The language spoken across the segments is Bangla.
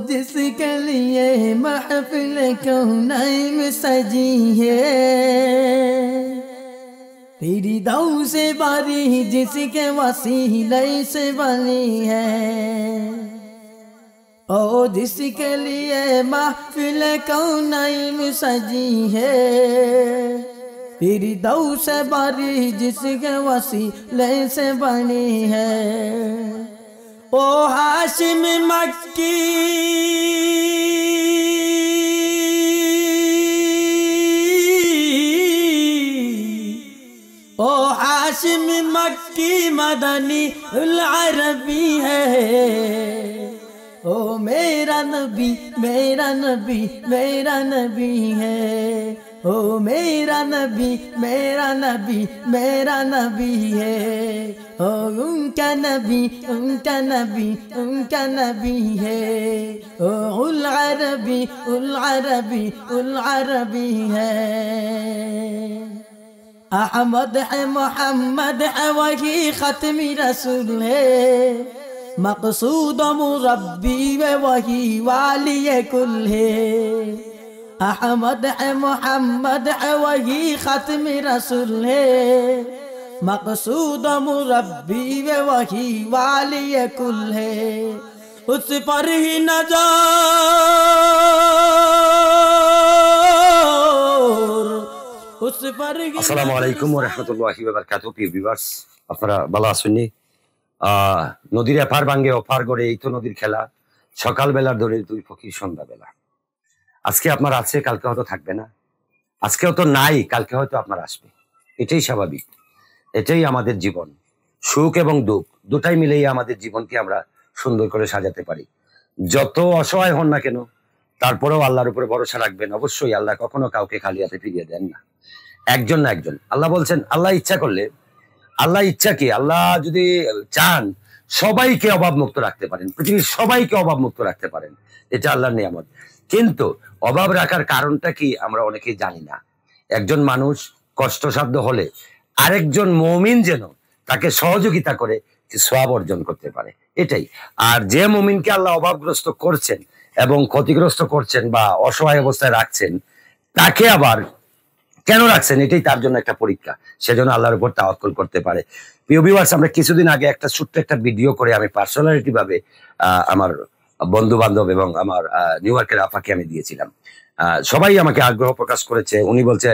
जिसके लिए महफिल कौनैन सजी है, तेरी दौ से बारी जिसके वसीले से बनी है। ओ जिसके लिए महफिल कौनैन सजी है, तेरी दौ से बारी जिसके वसीले से बनी है। ओ हाशिम मक्की ओ हाशिम मक्की मदनी उल अरबी है। ओ मेरा नबी मेरा नबी मेरा नबी है। ओ मेरा नबी मेरा नबी मेरा नबी है। ओ उनका नबी उनका नबी उनका नबी है। ओ उल अरबी उल अरबी उल अरबी है। अहमद है मोहम्मद है वही ख़त्मी रसूल है। मक़सूद मुरब्बी व वही वाली कुल है। अहमद है मोहम्मद है वही ख़त्मी रसूल है। मक़सूद मुरब्बी व वही वाली कुल है। उस पर ही नज़र उस पर ही। আসসালামু আলাইকুম ওয়া রাহমাতুল্লাহি ওয়া বারাকাতুহু। প্রিয় ভিউয়ার্স, আপনারা ভালো আছেন? নদীর এপার ভাঙ্গে ওপার করে এই তো নদীর খেলা। সকালবেলার ধরে দুই ফকির সন্ধ্যাবেলা। আজকে আপনার আছে, কালকে হয়তো থাকবে না। আজকে হয়তো নাই, কালকে হয়তো আপনার আসবে। এটাই স্বাভাবিক, এটাই আমাদের জীবন। সুখ এবং দুঃখ দুটাই মিলেই আমাদের জীবনকে আমরা সুন্দর করে সাজাতে পারি। যত অসহায় হন না কেন, তারপরেও আল্লাহর উপরে ভরসা রাখবেন। অবশ্যই আল্লাহ কখনো কাউকে খালি হাতে ফিরিয়ে দেন না, একজন না একজন। আল্লাহ বলছেন, আল্লাহ ইচ্ছা করলে, আল্লাহ ইচ্ছা কি, আল্লাহ যদি চান সবাইকে অভাব মুক্ত রাখতে পারেন, পৃথিবীর সবাইকে অভাব মুক্ত রাখতে পারেন। এটা আল্লাহর নিয়ামত। কিন্তু অভাব রাখার কারণটা কি আমরা অনেকেই জানি না। একজন মানুষ কষ্টসাধ্য হলে আরেকজন মুমিন যেন তাকে সহযোগিতা করে সওয়াব অর্জন করতে পারে, এটাই। আর যে মুমিনকে আল্লাহ অভাবগ্রস্ত করছেন এবং ক্ষতিগ্রস্ত করছেন বা অসহায় অবস্থায় রাখছেন, তাকে আবার কেন রাখছেন, এটাই তার জন্য একটা পরীক্ষা। সেজন্য আল্লাহর উপর তাওয়াক্কুল করতে পারে। প্রিয় ভিউয়ার্স, আমরা কিছুদিন আগে একটা ছোট্ট একটা ভিডিও করে আমি পার্সোনালিটি ভাবে আমার বন্ধু বান্ধব এবং আমার নিউ ইয়র্কের আপাকে আমি দিয়েছিলাম। সবাই আমাকে আগ্রহ প্রকাশ করেছে। উনি বলছে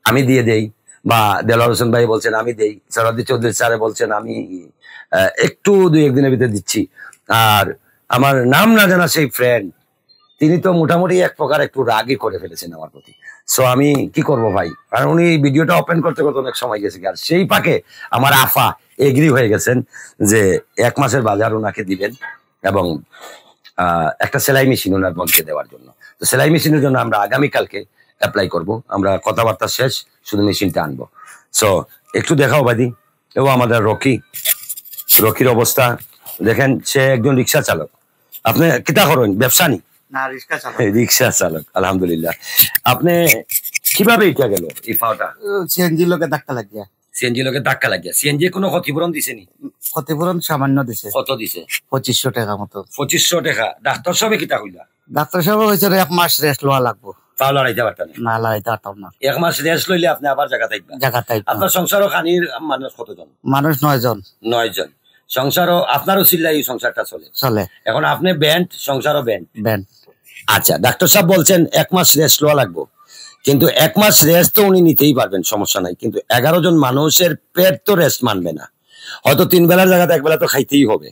আমি দিয়ে দেই, বা দেলোয়ার হোসেন ভাই বলছেন আমি দেই, সরাদি চৌধুরী স্যার বলছেন আমি একটু দুই একদিনের ভিতরে দিচ্ছি। আর আমার নাম না জানা সেই ফ্রেন্ড, তিনি তো মোটামুটি এক প্রকার একটু রাগই করে ফেলেছেন আমার প্রতি। সো আমি কি করব ভাই, কারণ উনি ভিডিওটা ওপেন করতে করতে অনেক সময় গেছে। আর সেই পাকে আমার আফা এগ্রি হয়ে গেছেন যে 1 মাসের বাজার ওনাকে দিবেন এবং একটা সেলাই মেশিন ওনার বোনকে দেওয়ার জন্য। তো সেলাই মেশিনের জন্য আমরা আগামীকালকে অ্যাপ্লাই করব। আমরা কথাবার্তা শেষ, শুধু মেশিনটা আনবো। সো একটু দেখাও বাদি। ও আমাদের রকির অবস্থা দেখেন। সে একজন রিক্সা চালক। আপনি কিতা করেন, ব্যবসা নি? না, রিক্সা চালক। রিক্সা চালক, আলহামদুলিল্লাহ। আপনি কিভাবে এটা গেল এই পাওটা? সিএনজি লোকে ধাক্কা লাগিয়া। সিএনজি লোকে ধাক্কা লাগিয়া। সিএনজি কোনো ক্ষতিপূরণ দিছেনি? ক্ষতিপূরণ সামান্য দিছে। কত দিছে? 2500 টাকা মতো। 2500 টাকা। ডাক্তার সাহেব কিতা কইলা? ডাক্তার সাহেব হয়েছে 1 মাস রেস্ট লওয়া লাগবো। তাও লড়াইতে পারতেন না? লড়াইতে পারতাম না। 1 মাস রেস্ট লইলে আপনি আবার জায়গা থাকবেন। জায়গা থাকবেন। আপনার সংসারও খানির মানুষ কতজন? মানুষ 9 জন। 9 জন। সংসারও আপনারও চিল্লাই সংসারটা চলে। এখন আপনি ব্যান্ড, সংসারও ব্যান্ড। আচ্ছা, ডাক্তার সাহেব বলছেন 1 মাস রেস্ট লওয়া লাগবো। কিন্তু 1 মাস রেস্ট তো উনি নিতেই পারবেন, সমস্যা নাই। কিন্তু 11 জন মানুষের পেট তো রেস্ট মানবে না। হয়তো 3 বেলার জায়গাতে 1 বেলা তো খাইতেই হবে।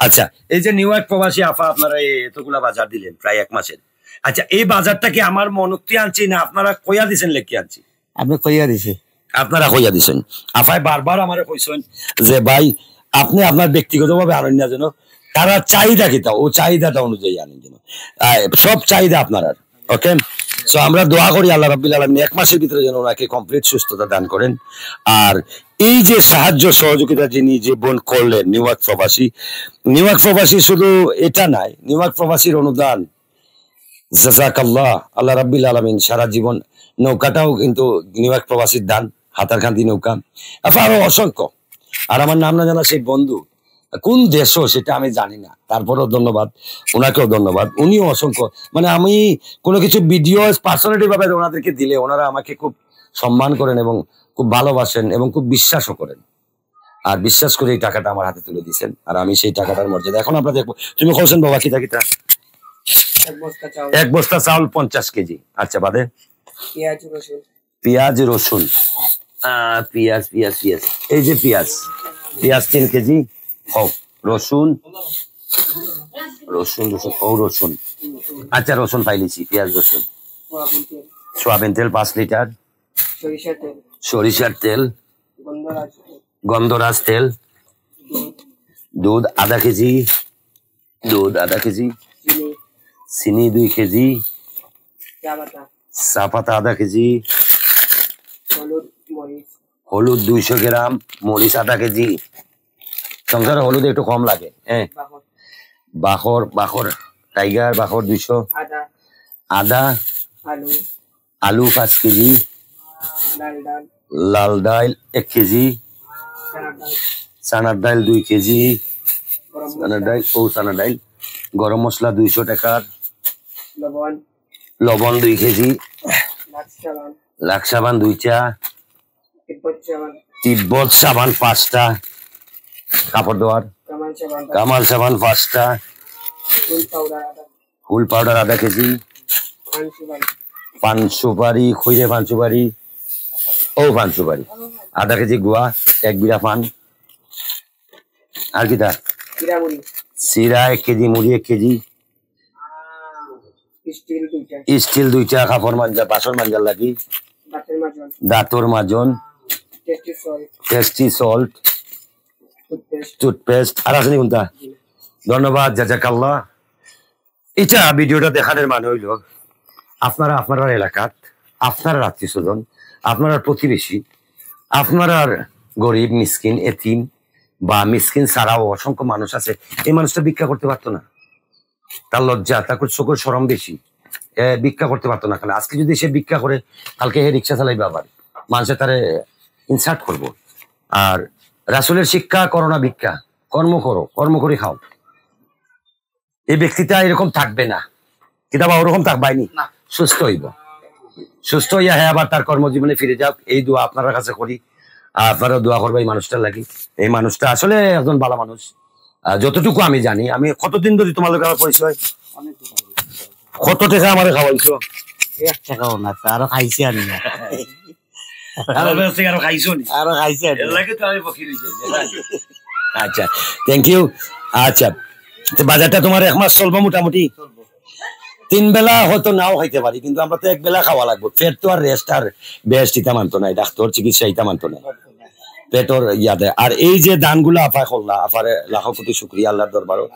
আচ্ছা, এই যে নিউ ইয়র্ক প্রবাসী আফা আপনারা এতগুলা বাজার দিলেন প্রায় 1 মাসের। আচ্ছা, এই বাজারটা কি আমার মনক্তি আনছি না আপনারা কইয়া দিছেন লেখি আনছি? আমি কইয়া দিছি। আপনারা কইয়া দিছেন। আফাই বারবার আমারে কইছেন যে ভাই আপনি আপনার ব্যক্তিগতভাবে আনেন না, যেন তারা চাহিদা কিতা ও চাহিদাটা অনুযায়ী আনেন, যেন সব চাহিদা আপনার। ওকে, সো আমরা দোয়া করি আল্লাহ রাব্বিল আলামিন 1 মাসের ভিতরে যেন ওনাকে কমপ্লিট সুস্থতা দান করেন। আর এই যে সাহায্য সহযোগিতা যিনি যে বোন করলেন নিউ ইয়র্ক প্রবাসী শুধু এটা নাই, নিউ ইয়র্ক প্রবাসীর অনুদান জাযাকাল্লাহ, আল্লাহ রাব্বিল আলামিন সারা জীবন। নৌকাটাও কিন্তু নিউ ইয়র্ক প্রবাসীর দান, হাতারখান্তি নৌকা। আরো অসংখ্য। আর আমার নাম না জানা সেই বন্ধু কোন দেশও সেটা আমি জানি না, তারপরেও ধন্যবাদ, ওনাকেও ধন্যবাদ। উনিও অসংখ্য, মানে আমি কোনো কিছু ভিডিও পার্সোনালিটি ভাবে ওনাদেরকে দিলে ওনারা আমাকে খুব সম্মান করেন এবং খুব ভালোবাসেন এবং খুব বিশ্বাসও করেন। আর বিশ্বাস করে এই টাকাটা আমার হাতে তুলে দিয়েছেন, আর আমি সেই টাকাটার মর্যাদা এখন আমরা দেখবো। তুমি বলছেন বাবা কিতা কিতা? এক বস্তা চাউল 50 কেজি। আচ্ছা, বাদে পেঁয়াজ রসুন, পেঁয়াজ পেঁয়াজ পেঁয়াজ, এই যে পেঁয়াজ 3 কেজি হোক, রসুন রসুন রসুন ও রসুন, আচ্ছা রসুন পাইলিছি, পেঁয়াজ রসুন, সোয়াবিন তেল 5 লিটার, সরিষার তেল, গন্ধরাজ তেল, দুধ আধা কেজি, চিনি 2 কেজি, চা পাতা আধা কেজি, হলুদ 200 গ্রাম, মরিচ আধা কেজি। সংসারে হলুদ একটু কম লাগে। হ্যাঁ, বাখর টাইগার বাখর 200, আদা, আলু 5 কেজি, লাল ডাল 1 কেজি, চানার ডাল 2 কেজি, চানার ডাল, গরম মশলা 200 টাকার, লবণ 2 কেজি, লাক্স সাবান 2টা, তিব্বত সাবান 5টা, কাপড় ধোয়ার কামাল সাবান 5টা, হুল পাউডার আধা কেজি, পান সুপারি খইরে পান সুপারি পান সুপারি আধা কেজি, গুয়া 1 বিড়া পান, আর কি তা চিরা 1 কেজি, মুড়ি 1 কেজি, স্টিল 2টা, কাপড় মাঞ্জা বাসন মাঞ্জার লাগি, দাঁতর মাজন, টেস্টি সল্ট, টুথপেস্ট, আর আছে কোনটা? ধন্যবাদ, জাজাকাল্লাহ। এটা ভিডিওটা দেখানোর মানে হইল আপনারা আপনার এলাকাত, আপনার আত্মীয় স্বজন, আপনার প্রতিবেশী, আপনার গরিব মিসকিন এতিম বা মিসকিন ছাড়াও অসংখ্য মানুষ আছে, এই মানুষটা ভিক্ষা করতে পারতো না, তার লজ্জা, তার চোখের শরম বেশি, ভিক্ষা করতে পারতো না। কারণ আজকে যদি সে ভিক্ষা করে, কালকে হে রিক্সা চালাইবে, আবার মানুষের তারে ইনসার্ট করবো। আর রাসূলের শিক্ষা করো না ভিক্ষা, কর্ম করো, কর্ম করে খাও। এই ব্যক্তিটা এরকম থাকবে না, কিতাবা ওরকম থাকবাইনি, সুস্থ হইব, সুস্থ হইয়া হ্যাঁ আবার তার কর্মজীবনে ফিরে যাও। এই দোয়া আপনার কাছে করি, আপনারা দোয়া করবে এই মানুষটার লাগি। এই মানুষটা আসলে একজন ভালো মানুষ, যতটুকু আমি জানি। আমি কতদিন ধরে তোমার লোক আমার পরিচয়, কত টাকা আমার খাওয়াইছো? 1 টাকাও না, আরো খাইছি আমি, আরো খাইছো নি? আরো খাইছি আমি। আচ্ছা, থ্যাংক ইউ। আচ্ছা, বাজারটা তোমার 1 মাস চলবো মোটামুটি? 3 বেলা হয়তো নাও খাইতে পারি, কিন্তু আমরা তো 1 বেলা খাওয়া লাগবো। পেট তো আর রেস্ট আর বেস্ট ইতা মানতো নাই, ডাক্তার চিকিৎসা ইতা মানতো না, পেটর ইয়াদে। আর এই যে দানগুলো আফা করলা, আফারে লাখো কোটি শুকরিয়া আল্লাহর দরবারও।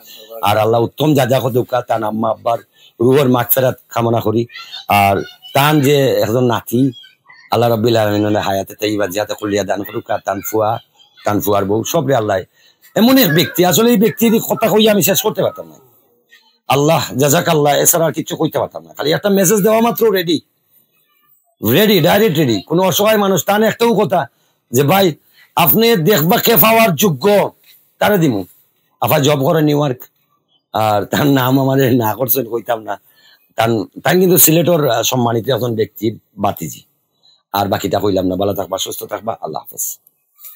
আর আল্লাহ উত্তম যা খুদুকা তান আম্মা আব্বার রুহের মাগফিরাত কামনা করি। আর তান যে একজন নাতি, আল্লাহ রাব্বিল আলামিন হায়াতে তাইয়্যিবা জিয়াতে কুলিয়া দান করুকা, তান ফুয়ার বউ সবরে আল্লাহ। এমন এক ব্যক্তি, আসলে এই ব্যক্তির কথা কই আমি শেষ করতে পারতাম না। আল্লাহ জাযাকাল্লাহ, এছাড়া আর কিছু কইতে পারতাম না। খালি একটা মেসেজ দেওয়া মাত্র রেডি, ডাইরেক্ট রেডি। কোন অসহায় মানুষ তান একটাও কথা যে ভাই আপনি দেখবা কে পাওয়ার যোগ্য, তারা দিমু। আফা জব করে নিউ ইয়র্ক, আর তার নাম আমাদের না করছেন কইতাম না। তান কিন্তু সিলেটর সম্মানিত একজন ব্যক্তির বাতিজি। আর বাকিটা কইলাম না। ভালো থাকবা, সুস্থ থাকবা, আল্লাহ হাফেজ।